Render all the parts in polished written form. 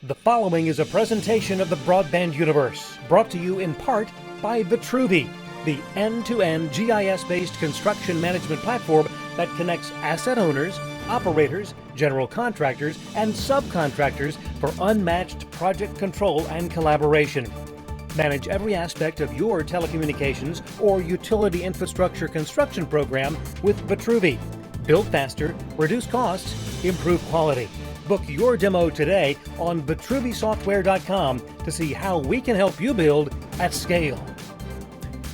The following is a presentation of the Broadband Universe, brought to you in part by Vitruvi, the end-to-end GIS-based construction management platform that connects asset owners, operators, general contractors, and subcontractors for unmatched project control and collaboration. Manage every aspect of your telecommunications or utility infrastructure construction program with Vitruvi. Build faster, reduce costs, improve quality. Book your demo today on vitruvisoftware.com to see how we can help you build at scale.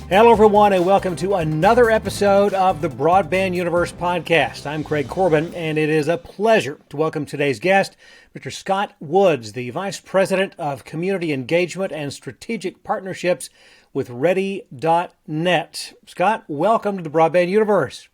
Hello, everyone, and welcome to another episode of the Broadband Universe podcast. I'm Craig Corbin, and it is a pleasure to welcome today's guest, Mr. Scott Woods, the Vice President of Community Engagement and Strategic Partnerships with Ready.net. Scott, welcome to the Broadband Universe.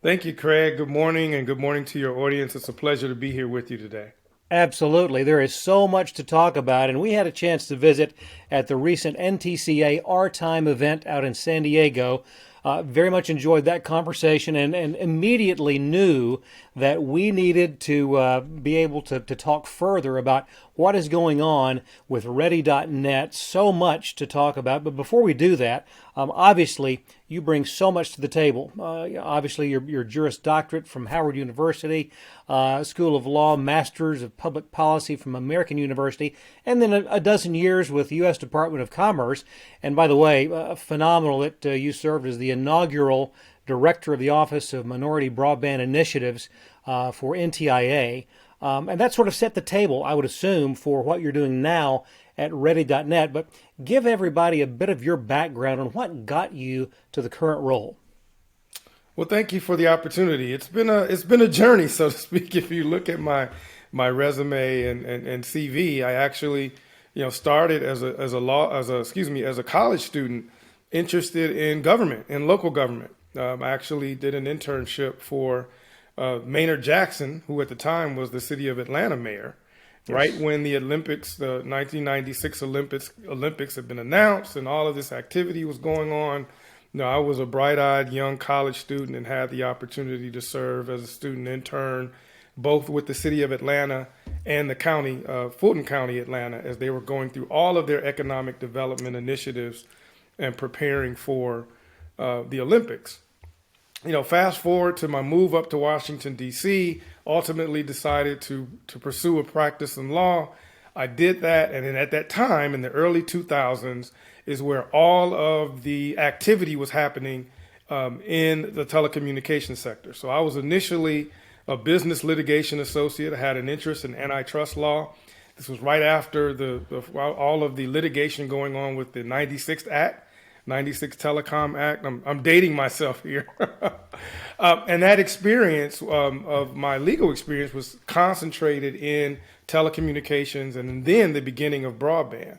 Thank you, Craig. Good morning, and good morning to your audience. It's a pleasure to be here with you today. Absolutely. There is so much to talk about, and we had a chance to visit at the recent NTCA Our Time event out in San Diego. Very much enjoyed that conversation and immediately knew that we needed to be able to talk further about what is going on with Ready.net. So much to talk about. But before we do that, obviously, you bring so much to the table. Obviously, your Juris Doctorate from Howard University, School of Law, Masters of Public Policy from American University, and then a dozen years with the U.S. Department of Commerce. And by the way, phenomenal that you served as the inaugural Director of the Office of Minority Broadband Initiatives for NTIA. And that sort of set the table, I would assume, for what you're doing now at Ready.net. But give everybody a bit of your background on what got you to the current role. Well, thank you for the opportunity. It's been a journey, so to speak. If you look at my resume and CV, I actually started as a college student interested in government, in local government. I actually did an internship for Maynard Jackson, who at the time was the city of Atlanta mayor. Yes. Right when the Olympics, the 1996 Olympics had been announced and all of this activity was going on, I was a bright-eyed young college student and had the opportunity to serve as a student intern, both with the city of Atlanta and the county, Fulton County, Atlanta, as they were going through all of their economic development initiatives and preparing for the Olympics. Fast forward to my move up to Washington, D.C., ultimately decided to pursue a practice in law. I did that, and then at that time, in the early 2000s, is where all of the activity was happening in the telecommunications sector. So I was initially a business litigation associate. I had an interest in antitrust law. This was right after all of the litigation going on with the 96th Act. 96 Telecom Act. I'm dating myself here. And that experience of my legal experience was concentrated in telecommunications and then the beginning of broadband.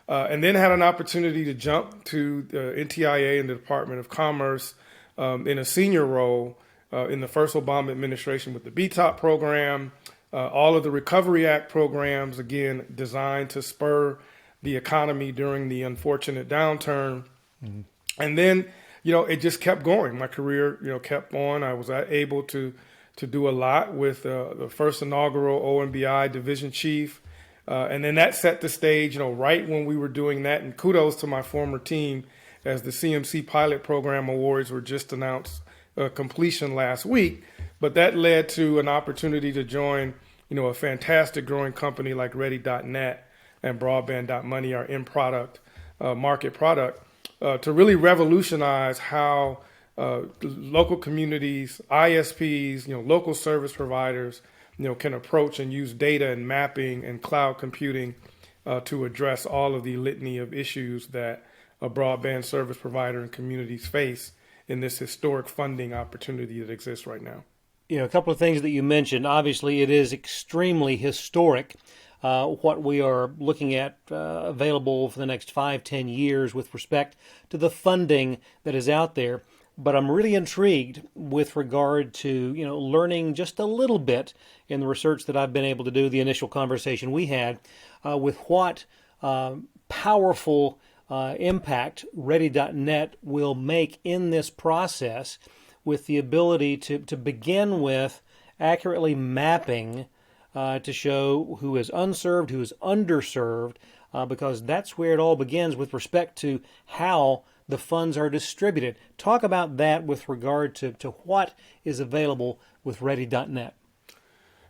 And then had an opportunity to jump to the NTIA and the Department of Commerce in a senior role in the first Obama administration with the BTOP program, all of the Recovery Act programs, again, designed to spur the economy during the unfortunate downturn. Mm-hmm. And then, it just kept going. My career, kept on. I was able to do a lot with the first inaugural OMBI division chief. And then that set the stage, right when we were doing that. And kudos to my former team as the CMC Pilot Program Awards were just announced completion last week. But that led to an opportunity to join, a fantastic growing company like Ready.net and Broadband.money, our end product, market product. To really revolutionize how local communities, ISPs, local service providers, can approach and use data and mapping and cloud computing to address all of the litany of issues that a broadband service provider and communities face in this historic funding opportunity that exists right now. A couple of things that you mentioned. Obviously, it is extremely historic. What we are looking at available for the next 5-10 years with respect to the funding that is out there. But I'm really intrigued with regard to, learning just a little bit in the research that I've been able to do, the initial conversation we had, with what powerful impact Ready.net will make in this process, with the ability to begin with accurately mapping to show who is unserved, who is underserved, because that's where it all begins with respect to how the funds are distributed. Talk about that with regard to what is available with Ready.net.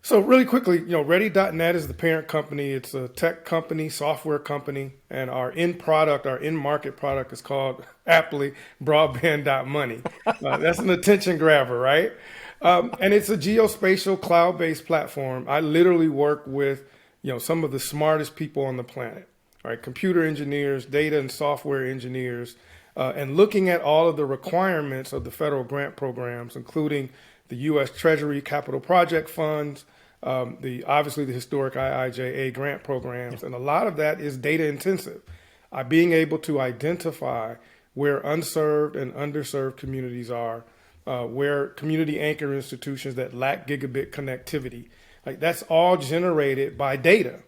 So really quickly, Ready.net is the parent company. It's a tech company, software company, and our in-market product is called aptly Broadband.money. That's an attention grabber, right? And it's a geospatial cloud-based platform. I literally work with, some of the smartest people on the planet, right? Computer engineers, data and software engineers, and looking at all of the requirements of the federal grant programs, including the U.S. Treasury Capital Project Funds, obviously the historic IIJA grant programs, and a lot of that is data intensive. Being able to identify where unserved and underserved communities are, where community anchor institutions that lack gigabit connectivity, like that's all generated by data,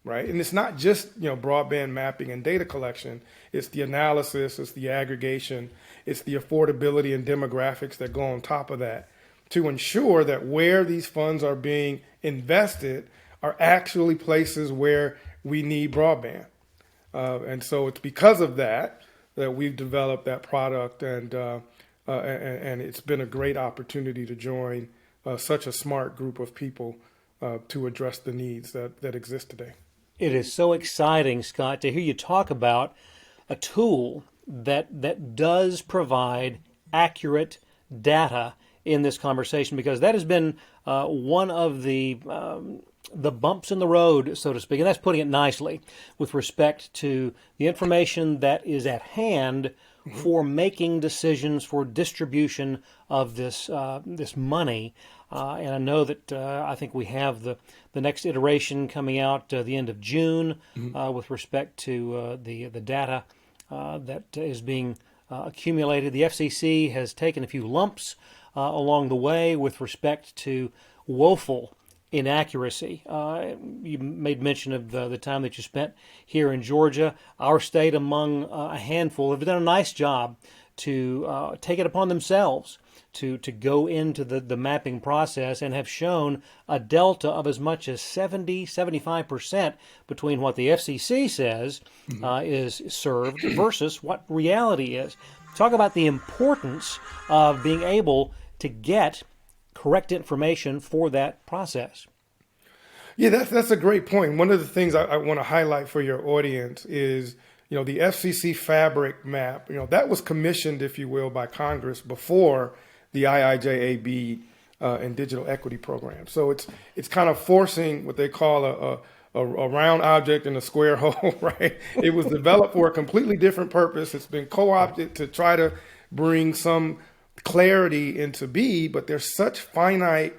right? And it's not just broadband mapping and data collection. It's the analysis, it's the aggregation, it's the affordability and demographics that go on top of that, to ensure that where these funds are being invested are actually places where we need broadband. And so it's because of that that we've developed that product, and it's been a great opportunity to join such a smart group of people to address the needs that exist today. It is so exciting, Scott, to hear you talk about a tool that does provide accurate data in this conversation, because that has been one of the bumps in the road, so to speak, and that's putting it nicely, with respect to the information that is at hand for making decisions for distribution of this money. And I know that I think we have the next iteration coming out the end of June with respect to the data that is being accumulated. The FCC has taken a few lumps along the way with respect to woeful inaccuracy. You made mention of the time that you spent here in Georgia. Our state, among a handful, have done a nice job to take it upon themselves to go into the mapping process, and have shown a delta of as much as 75% between what the FCC says is served versus what reality is. Talk about the importance of being able to get correct information for that process. Yeah, that's a great point. One of the things I want to highlight for your audience is, the FCC Fabric Map, that was commissioned, if you will, by Congress before the IIJA BEAD and digital equity program. So it's kind of forcing what they call a round object in a square hole, right? It was developed for a completely different purpose. It's been co-opted to try to bring some clarity into BEAD, but there's such finite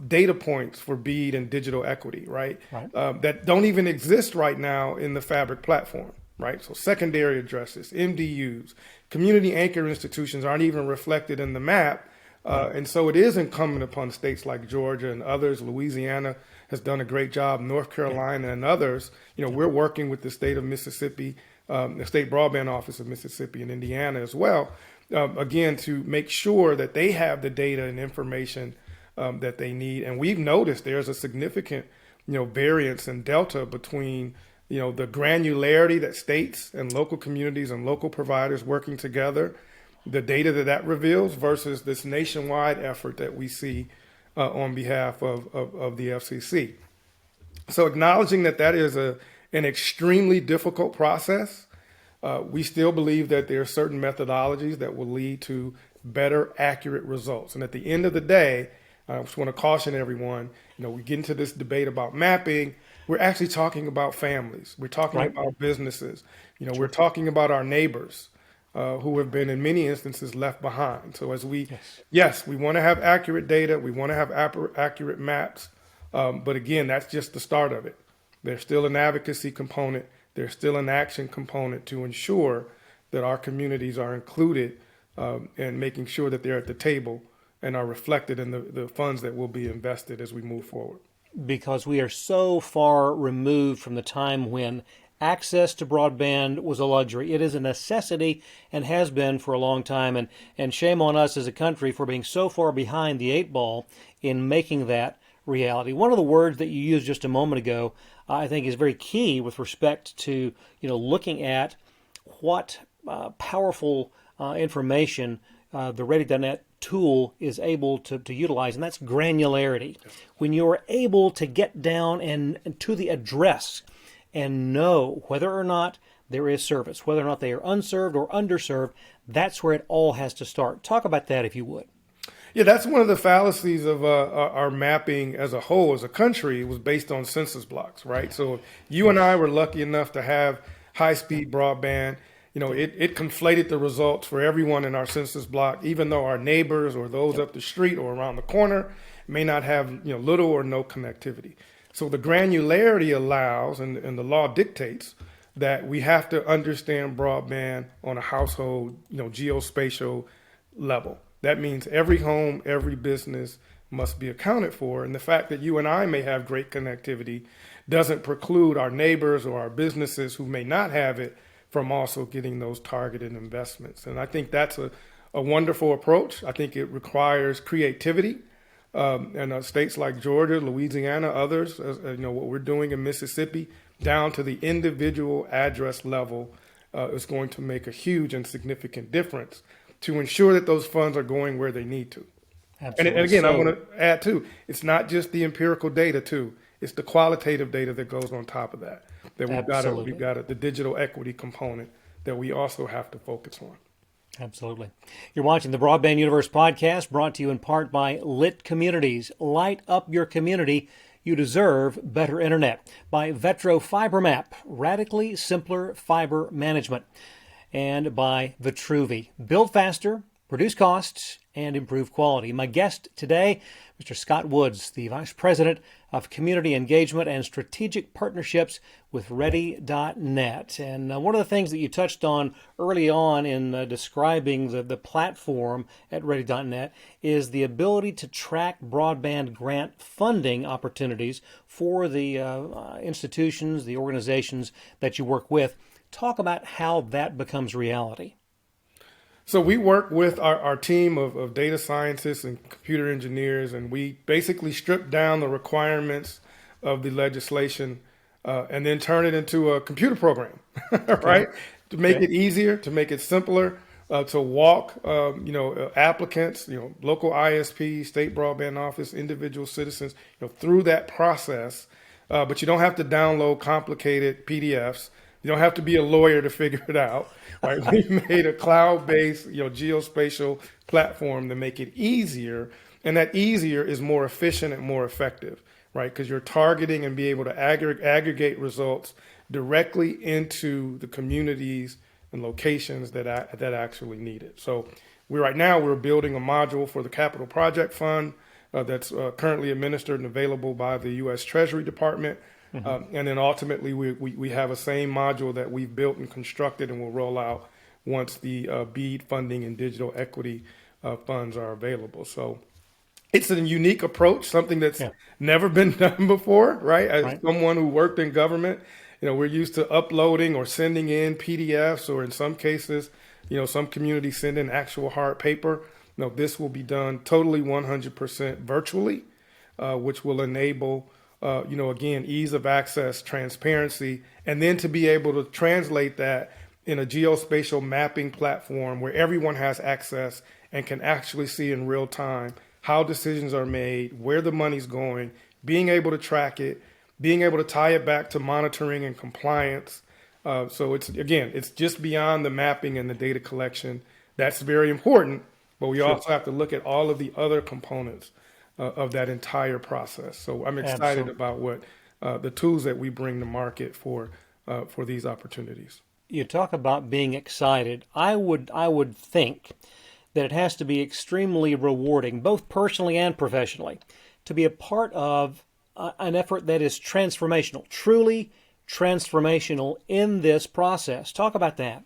data points for BEAD and digital equity, right? That don't even exist right now in the Fabric platform, right? So secondary addresses, MDUs, community anchor institutions aren't even reflected in the map. And so it is incumbent upon states like Georgia and others. Louisiana has done a great job, North Carolina and others. We're working with the state of Mississippi, the State Broadband Office of Mississippi and Indiana as well, again, to make sure that they have the data and information that they need. And we've noticed there's a significant, variance and delta between, the granularity that states and local communities and local providers working together, the data that reveals, versus this nationwide effort that we see on behalf of the FCC. So acknowledging that is an extremely difficult process, we still believe that there are certain methodologies that will lead to better, accurate results. And at the end of the day, I just want to caution everyone, we get into this debate about mapping. We're actually talking about families. We're talking about businesses. We're talking about our neighbors who have been, in many instances, left behind. So as we want to have accurate data. We want to have accurate maps. But again, that's just the start of it. There's still an advocacy component. There's still an action component to ensure that our communities are included and making sure that they're at the table and are reflected in the funds that will be invested as we move forward. Because we are so far removed from the time when access to broadband was a luxury. It is a necessity and has been for a long time. And shame on us as a country for being so far behind the eight ball in making that reality. One of the words that you used just a moment ago, I think, is very key with respect to looking at what powerful information the Ready.net tool is able to utilize, and that's granularity. When you're able to get down and to the address and know whether or not there is service, whether or not they are unserved or underserved, that's where it all has to start. Talk about that if you would. Yeah, that's one of the fallacies of our mapping as a whole, as a country. It was based on census blocks, right? So you and I were lucky enough to have high-speed broadband. It conflated the results for everyone in our census block, even though our neighbors or those up the street or around the corner may not have little or no connectivity. So the granularity allows, and the law dictates, that we have to understand broadband on a household, geospatial level. That means every home, every business must be accounted for. And the fact that you and I may have great connectivity doesn't preclude our neighbors or our businesses who may not have it from also getting those targeted investments. And I think that's a wonderful approach. I think it requires creativity. And states like Georgia, Louisiana, others, what we're doing in Mississippi, down to the individual address level, is going to make a huge and significant difference to ensure that those funds are going where they need to. Absolutely. And again, I want to add too, it's not just the empirical data too, it's the qualitative data that goes on top of that. That we've got the digital equity component that we also have to focus on. Absolutely. You're watching the Broadband Universe podcast, brought to you in part by Lit Communities. Light up your community. You deserve better internet. By Vetro FiberMap, radically simpler fiber management. And by Vitruvi, build faster, reduce costs, and improve quality. My guest today, Mr. Scott Woods, the Vice President of Community Engagement and Strategic Partnerships with Ready.net. And one of the things that you touched on early on in describing the platform at Ready.net is the ability to track broadband grant funding opportunities for the institutions, the organizations that you work with. Talk about how that becomes reality. So we work with our team of data scientists and computer engineers, and we basically strip down the requirements of the legislation and then turn it into a computer program, right? To make it easier, to make it simpler, to walk, applicants, local ISP, state broadband office, individual citizens, through that process. But you don't have to download complicated PDFs. You don't have to be a lawyer to figure it out, right? We made a cloud-based, geospatial platform to make it easier, and that easier is more efficient and more effective, right? Because you're targeting and be able to aggregate results directly into the communities and locations that actually need it. So we're building a module for the Capital Project Fund that's currently administered and available by the U.S. Treasury Department. And then ultimately, we have a same module that we've built and constructed and will roll out once the BEAD funding and digital equity funds are available. So it's a unique approach, something that's never been done before, right? As someone who worked in government, we're used to uploading or sending in PDFs, or in some cases, some communities send in actual hard paper. No, this will be done totally 100% virtually, which will enable again, ease of access, transparency, and then to be able to translate that in a geospatial mapping platform where everyone has access and can actually see in real time how decisions are made, where the money's going, being able to track it, being able to tie it back to monitoring and compliance. So it's just beyond the mapping and the data collection. That's very important, but we also have to look at all of the other components of that entire process. So I'm excited about what the tools that we bring to market for these opportunities. You talk about being excited. I would think that it has to be extremely rewarding, both personally and professionally, to be a part of an effort that is transformational, truly transformational in this process. Talk about that.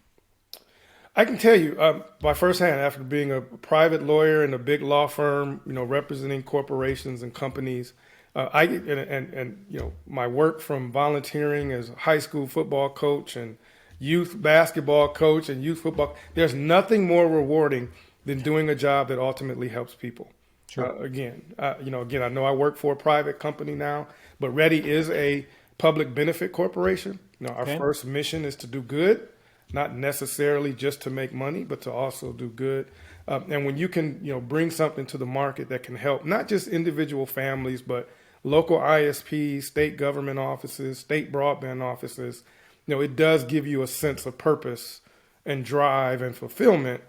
I can tell you by firsthand, after being a private lawyer in a big law firm, representing corporations and companies, my work from volunteering as a high school football coach and youth basketball coach and youth football, there's nothing more rewarding than doing a job that ultimately helps people. Sure. Again, I know I work for a private company now, but Ready is a public benefit corporation. Our Okay. first mission is to do good, not necessarily just to make money, but to also do good. And when you can, bring something to the market that can help not just individual families, but local ISPs, state government offices, state broadband offices, it does give you a sense of purpose and drive and fulfillment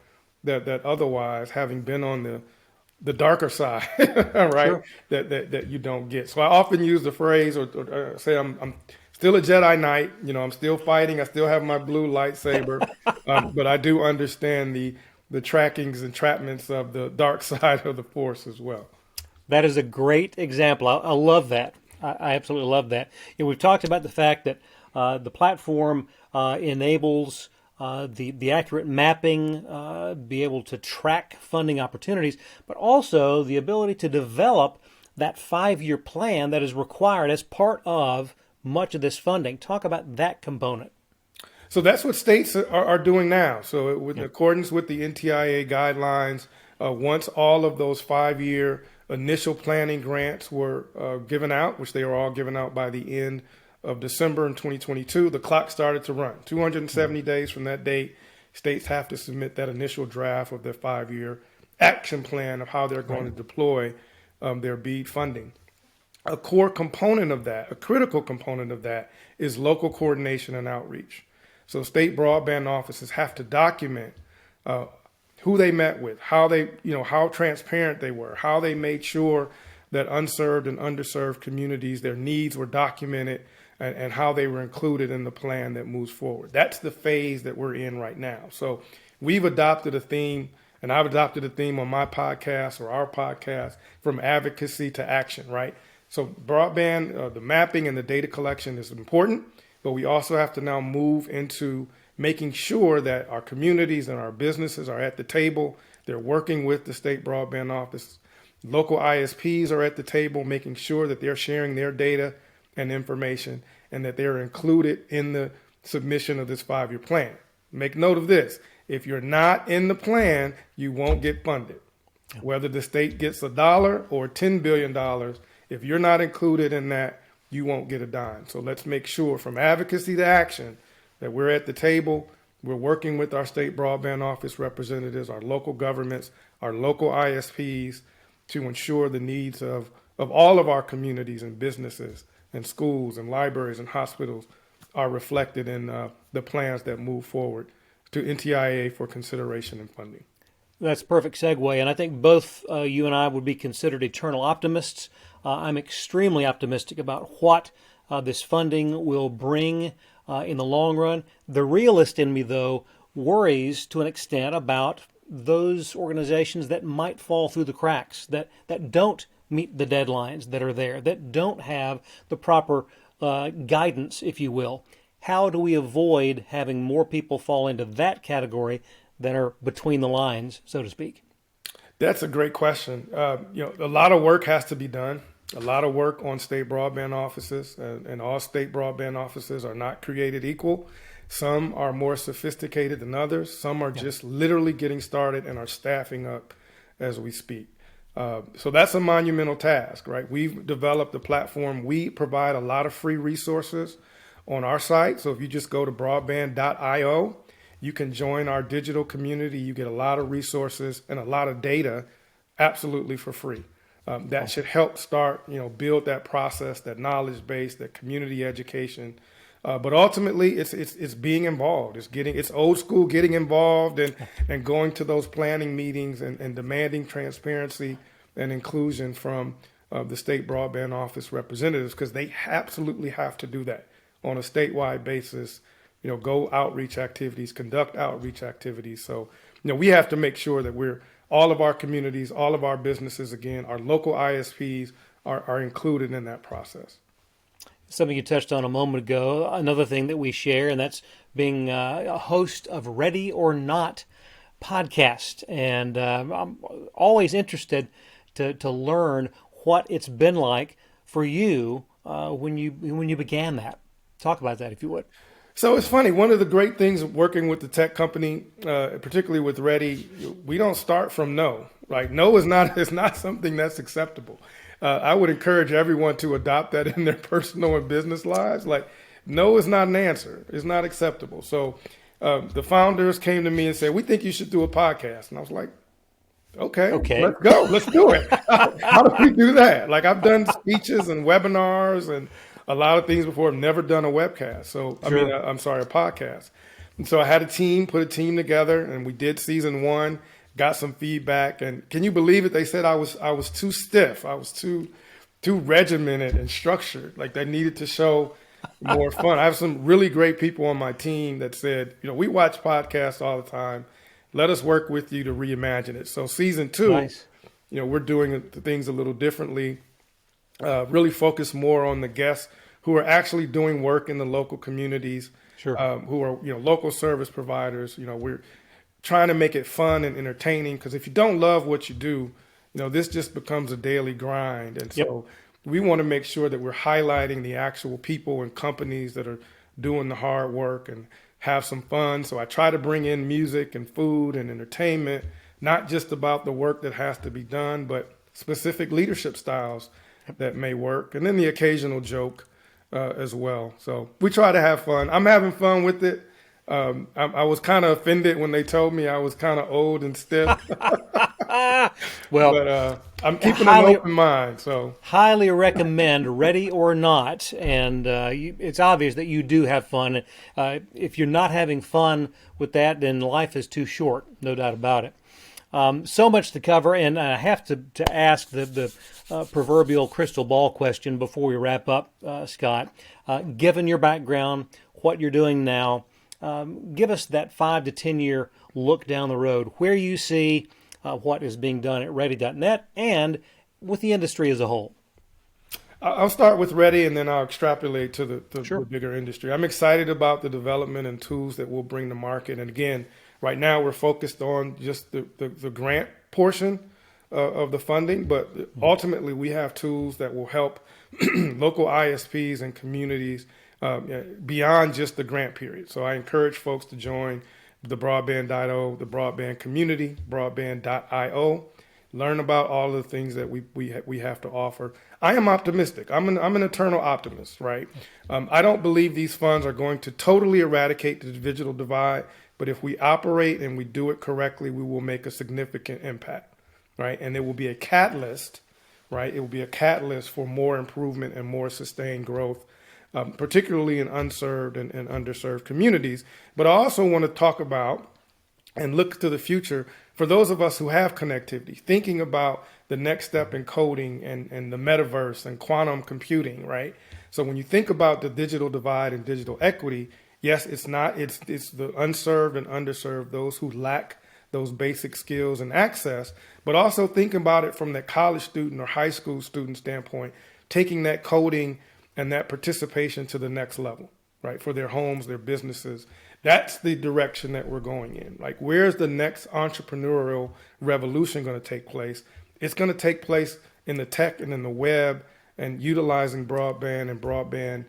that otherwise, having been on the darker side, right? Sure. That you don't get. So I often use the phrase or say I'm still a Jedi Knight. I'm still fighting. I still have my blue lightsaber, but I do understand the trackings and entrapments of the dark side of the Force as well. That is a great example. I love that. I absolutely love that. We've talked about the fact that the platform enables the accurate mapping, be able to track funding opportunities, but also the ability to develop that 5-year plan that is required as part of much of this funding. Talk about that component. So that's what states are doing now. So, in Yeah. accordance with the NTIA guidelines, once all of those 5-year initial planning grants were given out, which they were all given out by the end of December in 2022, the clock started to run. 270 days from that date, states have to submit that initial draft of their 5-year action plan of how they're going to Right. deploy their BEAD funding. A core component of that, a critical component of that, is local coordination and outreach. So state broadband offices have to document uh, who they met with, how transparent they were, how they made sure that unserved and underserved communities, their needs were documented, and how they were included in the plan that moves forward. That's the phase that we're in right now. So we've adopted a theme, and I've adopted a theme on my podcast or our podcast, from advocacy to action, right? So broadband, the mapping and the data collection is important, but we also have to now move into making sure that our communities and our businesses are at the table. They're working with the state broadband office. Local ISPs are at the table, making sure that they're sharing their data and information and that they're included in the submission of this 5-year plan. Make note of this. If you're not in the plan, you won't get funded. Whether the state gets $1 or $10 billion, if you're not included in that, you won't get a dime. So let's make sure, from advocacy to action, that we're at the table. We're working with our state broadband office representatives, our local governments, our local ISPs to ensure the needs of all of our communities and businesses and schools and libraries and hospitals are reflected in the plans that move forward to NTIA for consideration and funding. That's a perfect segue, and I think both you and I would be considered eternal optimists. I'm extremely optimistic about what this funding will bring in the long run. The realist in me, though, worries to an extent about those organizations that might fall through the cracks, that don't meet the deadlines that are there, that don't have the proper guidance, if you will. How do we avoid having more people fall into that category that are between the lines, so to speak? That's a great question. A lot of work has to be done. A lot of work on state broadband offices, and all state broadband offices are not created equal. Some are more sophisticated than others. Some are just literally getting started and are staffing up as we speak. So that's a monumental task, right? We've developed a platform. We provide a lot of free resources on our site. So if you just go to broadband.io, you can join our digital community. You get a lot of resources and a lot of data absolutely for free. That should help start, build that process, that knowledge base, that community education. But ultimately, it's being involved. It's old school getting involved and going to those planning meetings and demanding transparency and inclusion from the state broadband office representatives, because they absolutely have to do that on a statewide basis. Go outreach activities, conduct outreach activities. So, we have to make sure that all of our communities, all of our businesses, again, our local ISPs are included in that process. Something you touched on a moment ago, another thing that we share, and that's being a host of Ready or Not podcast. And I'm always interested to learn what it's been like for you when you began that. Talk about that, if you would. So it's funny. One of the great things of working with the tech company, particularly with Ready, we don't start from no. Like no is not is not something that's acceptable. I would encourage everyone to adopt that in their personal and business lives. Like no is not an answer. It's not acceptable. So the founders came to me and said, "We think you should do a podcast," and I was like, "Okay, Okay. let's go. Let's do it." How do we do that? Like I've done speeches and webinars and a lot of things before. I've never done a webcast. So Sure. I'm sorry, a podcast. And so I had a team, put a team together, and we did season one. Got some feedback, and can you believe it? They said I was too stiff. I was too regimented and structured. Like they needed to show more fun. I have some really great people on my team that said, we watch podcasts all the time. Let us work with you to reimagine it. So season two, Nice. we're doing things a little differently. Really focus more on the guests who are actually doing work in the local communities, Sure. who are local service providers. We're trying to make it fun and entertaining, because if you don't love what you do, this just becomes a daily grind. And Yep. so we want to make sure that we're highlighting the actual people and companies that are doing the hard work and have some fun. So I try to bring in music and food and entertainment, not just about the work that has to be done, but specific leadership styles that may work, and then the occasional joke as well. So we try to have fun. I'm having fun with it. I was kind of offended when they told me I was kind of old and stiff, Well, but I'm keeping highly- an open mind. So highly recommend Ready or Not, and it's obvious that you do have fun. If you're not having fun with that, then life is too short, no doubt about it. So much to cover, and I have to ask the proverbial crystal ball question before we wrap up, Scott. Given your background, what you're doing now, give us that 5 to 10 year look down the road, where you see what is being done at Ready.net and with the industry as a whole. I'll start with Ready, and then I'll extrapolate to the Sure. bigger industry. I'm excited about the development and tools that we'll bring to market. And again, right now we're focused on just the grant portion of the funding, but ultimately we have tools that will help local ISPs and communities beyond just the grant period. So I encourage folks to join the Broadband.io, the Broadband community, Broadband.io. Learn about all of the things that we have to offer. I am optimistic. I'm an eternal optimist, right? I don't believe these funds are going to totally eradicate the digital divide, but if we operate and we do it correctly, we will make a significant impact, right? And it will be a catalyst, right? It will be a catalyst for more improvement and more sustained growth, particularly in unserved and underserved communities. But I also want to talk about and look to the future for those of us who have connectivity, thinking about the next step in coding and the metaverse and quantum computing, right? So when you think about the digital divide and digital equity, yes, it's the unserved and underserved, those who lack those basic skills and access, but also think about it from that college student or high school student standpoint, taking that coding and that participation to the next level, right? For their homes, their businesses. That's the direction that we're going in. Like, where's the next entrepreneurial revolution going to take place? It's going to take place in the tech and in the web and utilizing broadband and broadband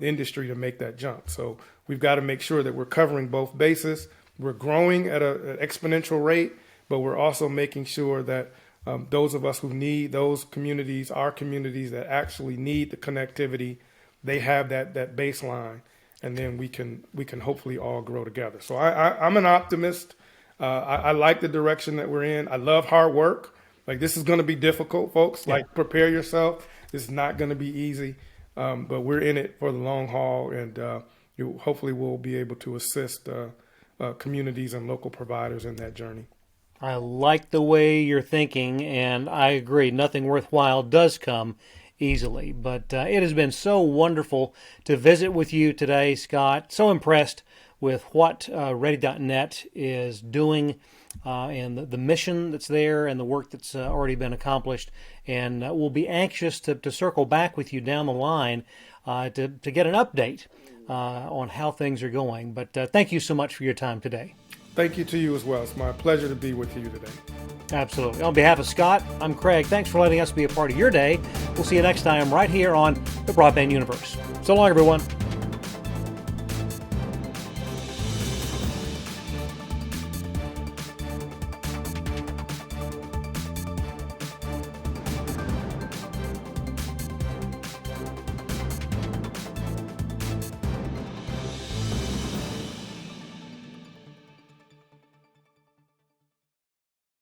industry to make that jump. So we've got to make sure that we're covering both bases. We're growing at an exponential rate, but we're also making sure that those of us who need those communities, our communities that actually need the connectivity, they have that baseline. And then we can hopefully all grow together. So I'm an optimist. I like the direction that we're in. I love hard work. Like, this is going to be difficult, folks. Yeah. Like, prepare yourself. It's not going to be easy, but we're in it for the long haul, and hopefully we'll be able to assist communities and local providers in that journey. I like the way you're thinking, and I agree. Nothing worthwhile does come easily. But it has been so wonderful to visit with you today, Scott. So impressed with what Ready.net is doing and the mission that's there and the work that's already been accomplished. And we'll be anxious to circle back with you down the line to get an update on how things are going. But thank you so much for your time today. Thank you to you as well. It's my pleasure to be with you today. Absolutely. On behalf of Scott, I'm Craig. Thanks for letting us be a part of your day. We'll see you next time right here on the Broadband Universe. So long, everyone.